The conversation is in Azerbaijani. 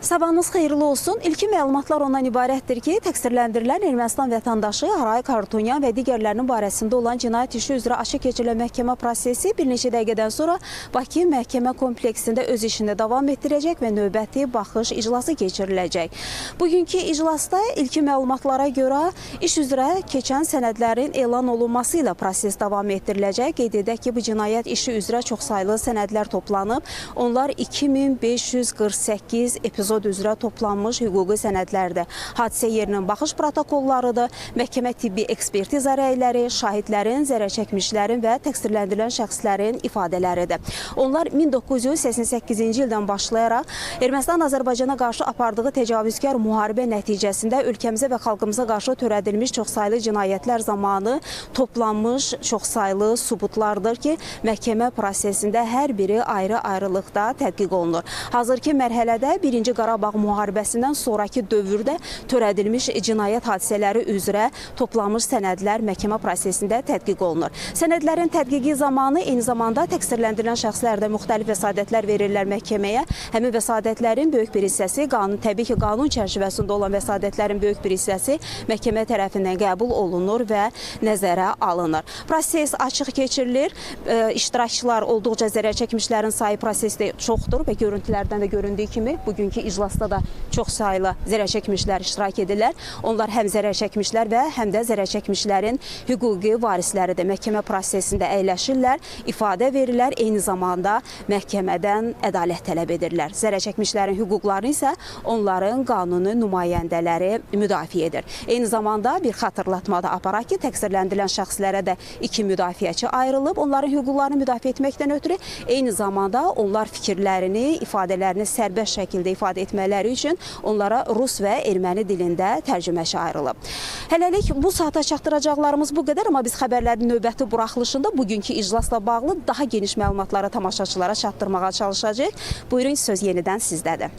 Sabahınız xeyirli olsun. İlkin məlumatlar ondan ibarətdir ki, təqsirləndirilən Ermənistan vətəndaşı Aray Karutunyan və digərlərinin barəsində olan cinayət işi üzrə açıq keçirilən məhkəmə prosesi bir neçə dəqiqədən sonra Bakı məhkəmə kompleksində öz işini davam etdirəcək və növbəti baxış iclası keçiriləcək. Bugünkü iclasda ilkin məlumatlara görə iş üzrə keçən sənədlərin elan olunması ilə proses davam etdiriləcək. Qeyd edək ki, bu cinayət işi üzrə çoxsaylı sənədlər toplanıb. Onlar 2548 epizod üzrə toplanmış hüquqi sənədlərdir. Hadisə yerinin baxış protokollarıdır, məhkəmə tibbi ekspertiza rəyləri, şahidlərin, zərərçəkmişlərin və təqsirləndirilən şəxslərin ifadələridir. Onlar 1988-ci ildən başlayaraq Ermənistan Azərbaycana qarşı apardığı təcavüzkar müharibə nəticəsində ölkəmizə və xalqımıza qarşı törədilmiş çoxsaylı cinayətlər zamanı toplanmış çoxsaylı sübutlardır ki, məhkəmə prosesində hər biri ayrı-ayrılıqda tədqiq olunur. Hazırki mərhələdə 1-ci Qarabağ müharibəsindən sonraki dövrdə törədilmiş cinayət hadisələri üzrə toplanmış sənədlər məhkəmə prosesində tədqiq olunur. Sənədlərin tədqiqi zamanı eyni zamanda təqsirləndirilən şəxslərdə müxtəlif vəsadətlər verirlər məhkəməyə. Həmin vəsadətlərin böyük bir hissəsi, təbii ki, qanun çərçivəsində olan vəsadətlərin böyük bir hissəsi məhkəmə tərəfindən qəbul olunur və nəzərə alınır. Proses açıq keçirilir. İştirakçılar olduqca zərərçəkmişlərin sayı prosesdə çoxdur və görüntülərdən də göründüyü kimi bugünkü iclasda da çox saylı zərərçəkmişlər iştirak edirlər. Onlar həm zərərçəkmişlər və həm də zərərçəkmişlərin hüquqi varisləridir. Məhkəmə prosesində əyləşirlər, ifadə verirlər, eyni zamanda məhkəmədən ədalət tələb edirlər. Zərərçəkmişlərin hüquqlarını isə onların qanuni nümayəndələri müdafiə edir. Eyni zamanda bir xatırlatma da aparaq ki, təqsirləndirilən şəxslərə də 2 müdafiəçi ayrılıb. Onların hüquqlarını müdafiə etməkdən ötürü eyni zamanda onlar fikirlərini, ifadələrini sərbəst şəkildə ifadə etmələri üçün onlara rus və erməni dilində tərcüməçi ayrılıb. Hələlik bu saata çatdıracaqlarımız bu qədər, amma biz xəbərlərin növbəti buraxılışında bugünkü iclasla bağlı daha geniş məlumatları tamaşaçılara çatdırmağa çalışacağıq. Buyurun, söz yenidən sizdədir.